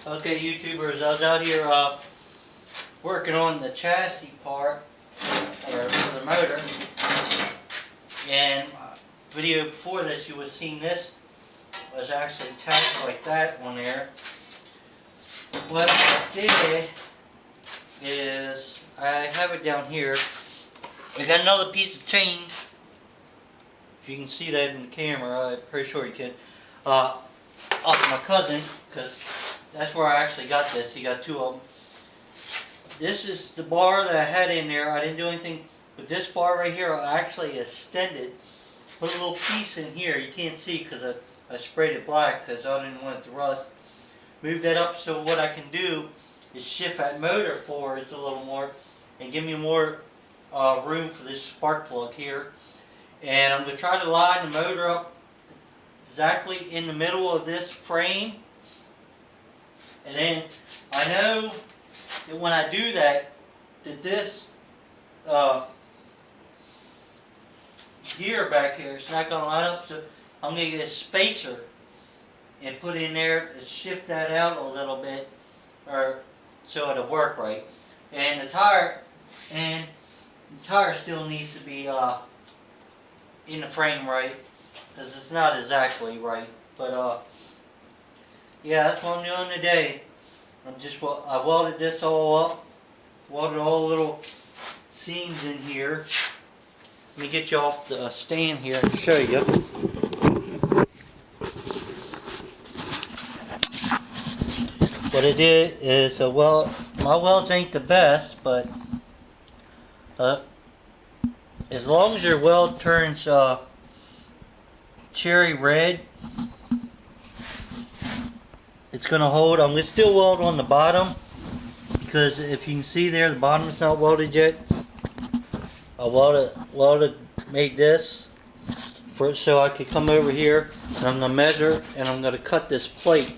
Okay, YouTubers, I was out here working on the chassis part for the motor, and video before this you would have seen this was actually tacked like that on there. What I did is I have it down here. I got another piece of chain. If you can see that in the camera, I'm pretty sure you can. Off my cousin, because that's where I actually got this. He got two of them. This is the bar that I had in there. I didn't do anything with this bar right here. I actually extended, put a little piece in here. You can't see because I sprayed it black because I didn't want it to rust. Move that up so what I can do is shift that motor forwards a little more and give me more room for this spark plug here. And I'm going to try to line the motor up exactly in the middle of this frame. And then I know that when I do that, this gear back here is not going to line up, so I'm going to get a spacer and put in there to shift that out a little bit, or so it'll work right. And the tire still needs to be in the frame right, because it's not exactly right. But yeah, that's what I'm doing today. I welded this all up, welded all the little seams in here. Let me get you off the stand here and show you. What I did is, my welds ain't the best, but as long as your weld turns cherry red, it's going to hold. I'm going to still weld on the bottom, because if you can see there, the bottom is not welded yet. I made this so I could come over here, and I'm going to measure, and I'm going to cut this plate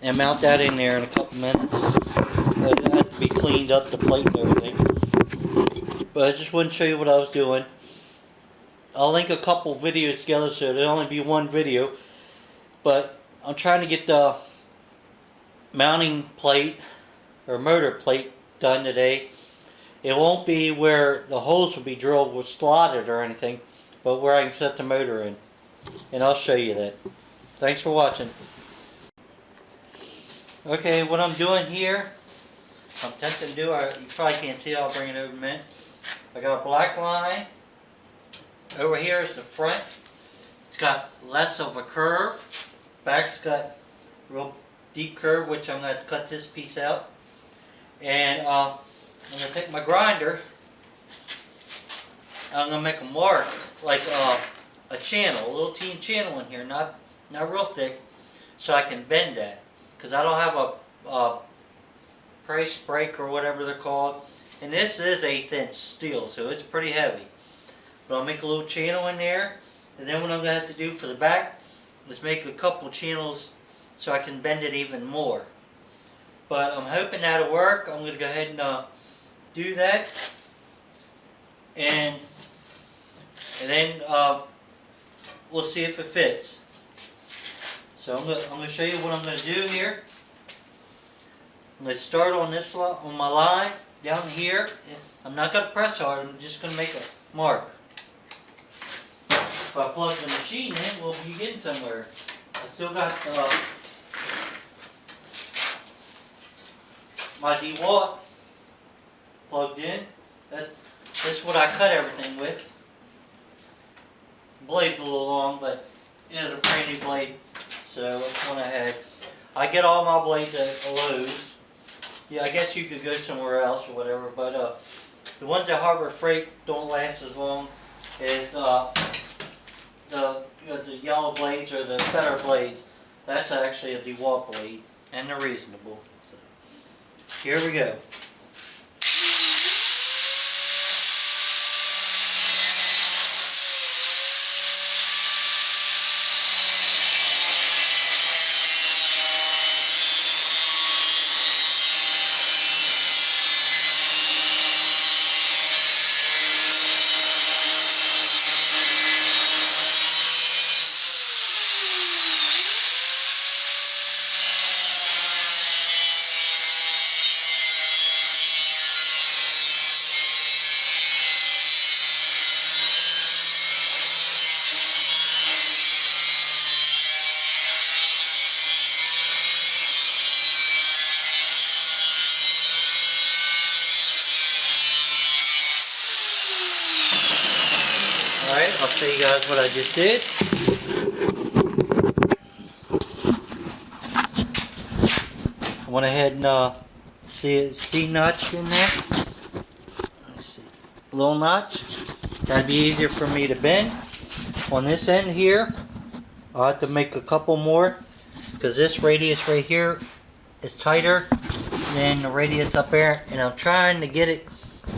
and mount that in there in a couple minutes. It had to be cleaned up, the plate and everything. But I just wanted to show you what I was doing. I'll link a couple videos together so there'll only be one video. But I'm trying to get the mounting plate or motor plate done today. It won't be where the holes will be drilled with slotted or anything, but where I can set the motor in. And I'll show you that. Thanks for watching. Okay, what I'm doing here, I'm tempted to do, you probably can't see, I'll bring it over in a minute. I got a black line. Over here is the front. It's got less of a curve. Back's got real deep curve, which I'm going to cut this piece out. And I'm going to take my grinder. I'm going to make a mark, like a channel, a little teeny channel in here, not real thick, so I can bend that. Because I don't have a price break or whatever they're called. And this is 1/8 inch steel, so it's pretty heavy. But I'll make a little channel in there. And then what I'm going to have to do for the back is make a couple channels so I can bend it even more. But I'm hoping that'll work. I'm going to go ahead and do that. And then we'll see if it fits. So I'm going to show you what I'm going to do here. I'm going to start on on my line down here. I'm not going to press hard. I'm just going to make a mark. If I plug the machine in, we'll be getting somewhere. I still got my DeWalt plugged in. That's what I cut everything with. The blade's a little long, but it's a brand new blade. So that's one I had. I get all my blades at Lowe's. Yeah, I guess you could go somewhere else or whatever, but the ones at Harbor Freight don't last as long as the yellow blades or the better blades. That's actually a DeWalt blade, and they're reasonable. So, here we go. I'll show you guys what I just did. I went ahead and see notch in there. Let's see, little notch. That'd be easier for me to bend. On this end here, I'll have to make a couple more because this radius right here is tighter than the radius up there, and I'm trying to get it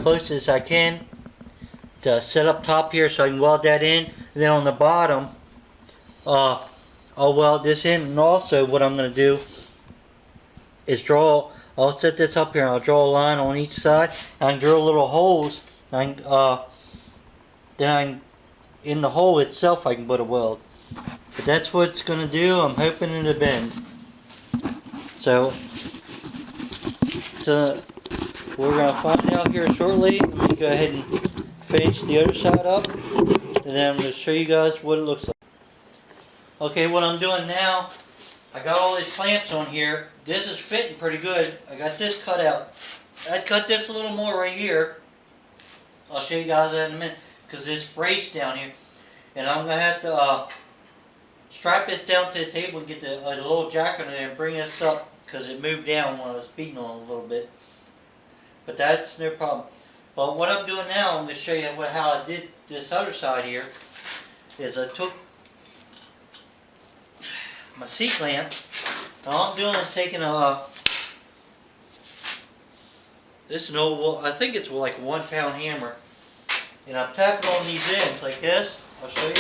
close as I can to set up top here so I can weld that in. And then on the bottom, I'll weld this in. And also what I'm going to do is I'll set this up here and I'll draw a line on each side. I can drill little holes. Then in the hole itself I can put a weld. But that's what it's going to do. I'm hoping it'll bend. So we're going to find out here shortly. Let me go ahead and finish the other side up, and then I'm going to show you guys what it looks like. Okay, what I'm doing now, I got all these clamps on here. This is fitting pretty good. I got this cut out. I'd cut this a little more right here. I'll show you guys that in a minute, because this brace down here, and I'm going to have to strap this down to the table and get the little jack under there and bring this up, because it moved down when I was beating on it a little bit. But that's no problem. But what I'm doing now, I'm going to show you how I did this other side here, is I took my C-clamps, and all I'm doing is taking this is an old, I think it's like a 1 pound hammer, and I'm tapping on these ends like this. I'll show you.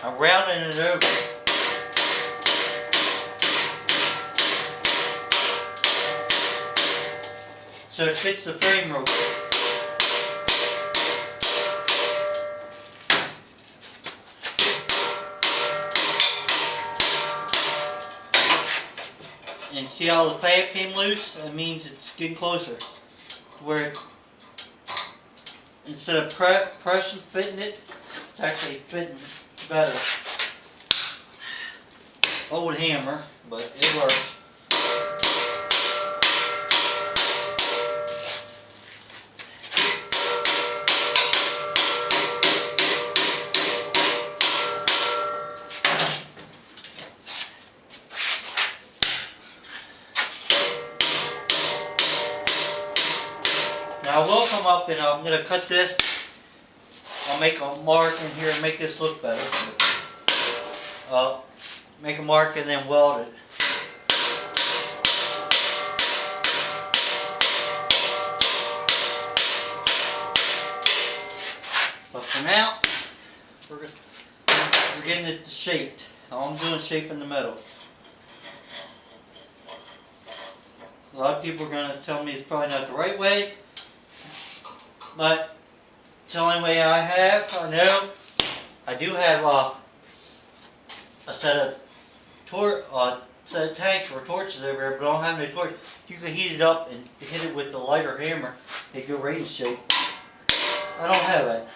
I'm rounding it over. So it fits the frame real good. And see how the clamp came loose? That means it's getting closer. Where instead of pressing, fitting it, it's actually fitting better. Old hammer, but it works. Now I will come up and I'm going to cut this. I'll make a mark in here and make this look better. Make a mark and then weld it. But for now, we're getting it shaped. All I'm doing is shaping the metal. A lot of people are going to tell me it's probably not the right way, but it's the only way I have. I know I do have a set of tanks or torches over there, but I don't have no torch. You can heat it up and hit it with a lighter hammer. It go right in shape. I don't have that.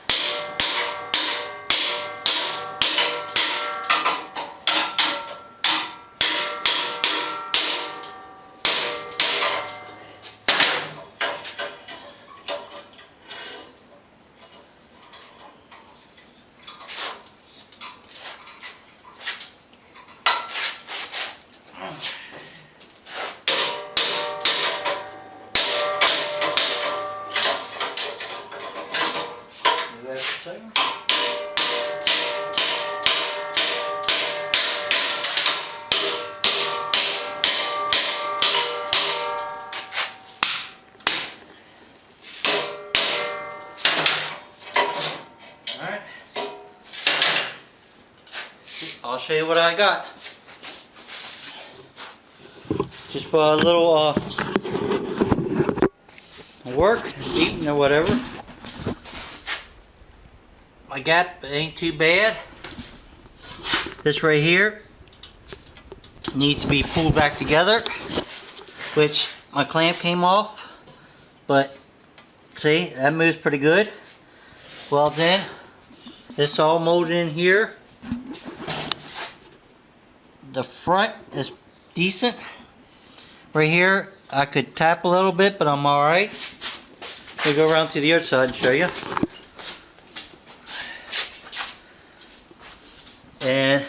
I'll show you what I got. Just put a little work, beating or whatever. My gap ain't too bad. This right here needs to be pulled back together, which my clamp came off, but see, that moves pretty good. Welds in. This all molded in here. The front is decent. Right here, I could tap a little bit, but I'm alright. me go around to the other side and show you. And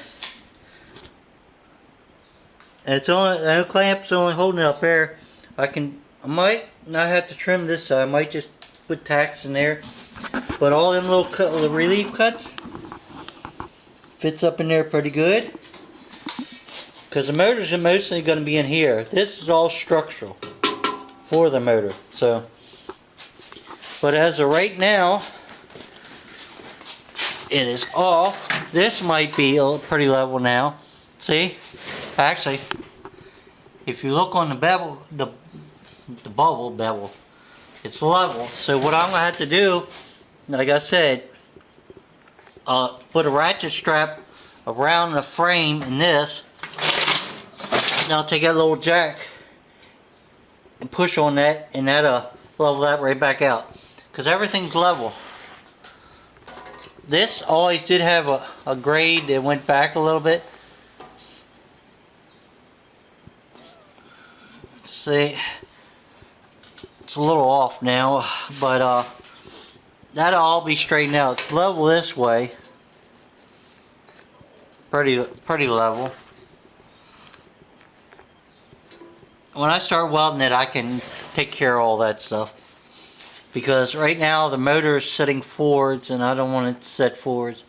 it's only, the clamp's only holding it up there. I might not have to trim this side. I might just put tacks in there. But all them little relief cuts fits up in there pretty good. Because the motors are mostly going to be in here. This is all structural for the motor. So, but as of right now, it is off. This might be pretty level now. See? Actually, if you look on the bevel, the bevel, it's level. So what I'm going to have to do, like I said, put a ratchet strap around the frame in this. Now take that little jack and push on that, and that'll level that right back out. Because everything's level. This always did have a grade that went back a little bit. Let's see. It's a little off now, but that'll all be straightened out. It's level this way. Pretty level. When I start welding it, I can take care of all that stuff. Because right now the motor is sitting forwards and I don't want it to set forwards.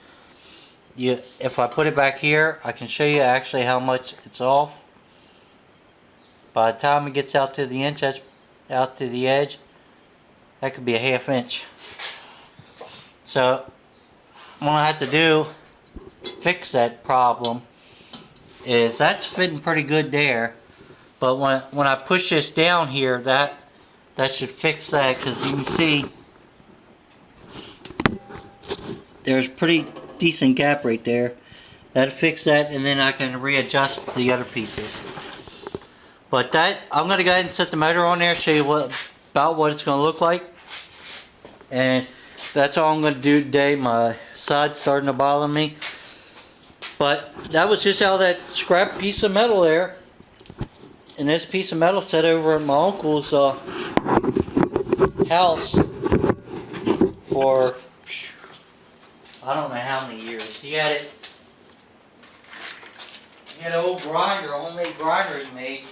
If I put it back here, I can show you actually how much it's off. By the time it gets out to the inch, out to the edge, that could be a ½ inch. So what I have to do to fix that problem is that's fitting pretty good there. But when I push this down here, that should fix that, because you can see there's a pretty decent gap right there. That'll fix that, and then I can readjust the other pieces. But I'm going to go ahead and set the motor on there, show you about what it's going to look like. And that's all I'm going to do today. My side's starting to bother me. But that was just out of that scrap piece of metal there. And this piece of metal set over at my uncle's house for I don't know how many years. He had an old grinder, a homemade grinder he made,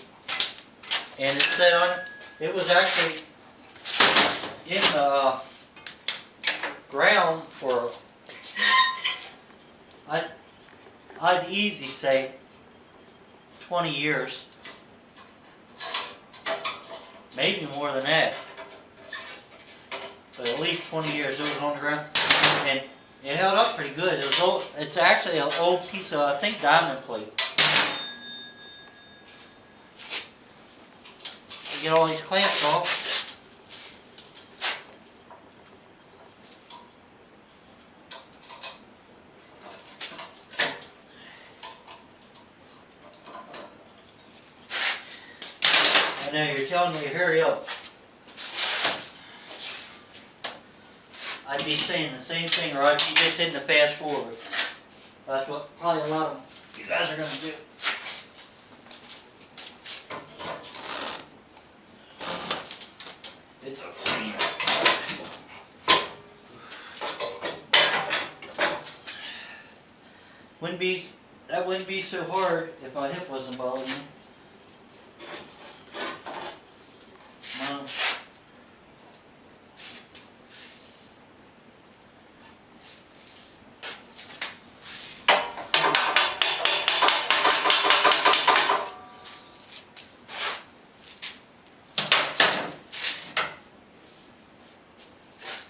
and it set on it. It was actually in the ground for I'd easily say 20 years. Maybe more than that. But at least 20 years it was on the ground. And it held up pretty good. It was old, it's actually an old piece of, I think, diamond plate. To get all these clamps off. I know, you're telling me to hurry up. I'd be saying the same thing, or I'd be just hitting the fast forward. That's what probably a lot of you guys are going to do. It's a pain. That wouldn't be so hard if my hip wasn't bothering me.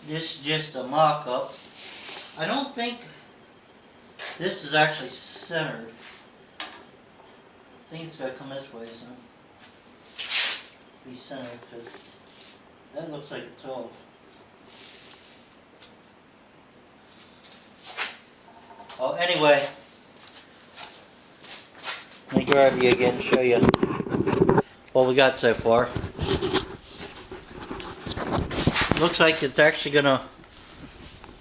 This is just a mock-up. I don't think this is actually centered. I think it's got to come this way, so be centered, because that looks like it's off. Oh, anyway, let me grab you again and show you what we got so far. Looks like it's actually gonna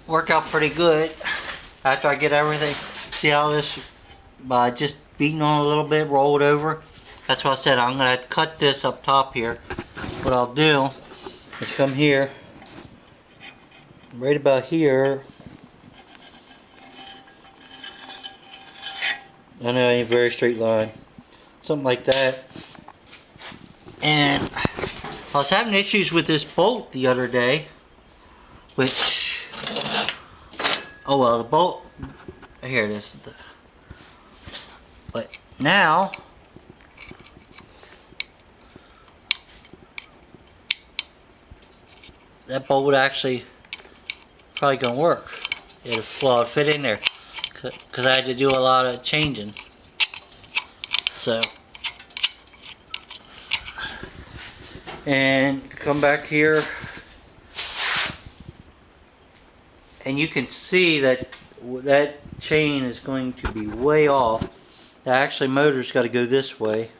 work out pretty good after I get everything. See how this, by just beating on a little bit, roll it over. That's what I said. I'm gonna cut this up top here. What I'll do is come here right about here. I know, ain't a very straight line. Something like that. And I was having issues with this bolt the other day, which, oh well, the bolt, here it is. But now, that bolt would actually probably gonna work. It'll fit in there, because I had to do a lot of changing. So, and come back here, and you can see that that chain is going to be way off. The actually motor's got to go this way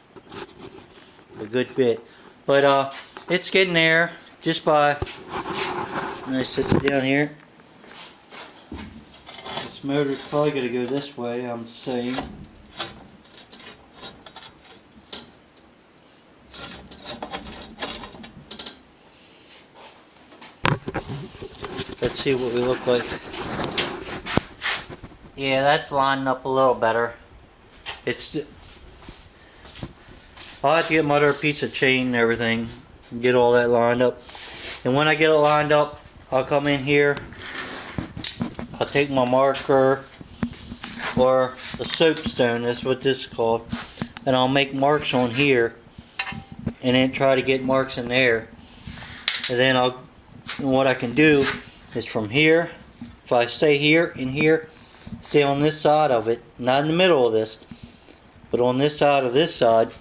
a good bit, but it's getting there just by. And I set it down here. This motor's probably going to go this way, I'm saying. Let's see what we look like. Yeah, that's lining up a little better. I'll have to get my other piece of chain and everything and get all that lined up. And when I get it lined up, I'll come in here. I'll take my marker or a soapstone, that's what this is called, and I'll make marks on here and then try to get marks in there. And then what I can do is from here, if I stay here and here, stay on this side of it, not in the middle of this, but on this side of this side,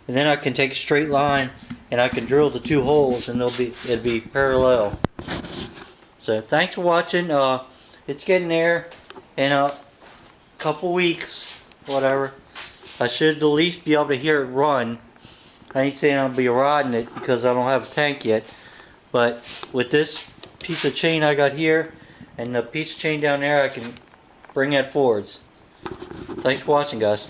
and then I can take a straight line and I can drill the two holes and it'll be parallel. So thanks for watching. It's getting there in a couple weeks, whatever. I should at least be able to hear it run. I ain't saying I'll be riding it because I don't have a tank yet, but with this piece of chain I got here and the piece of chain down there, I can bring that forwards. Thanks for watching, guys.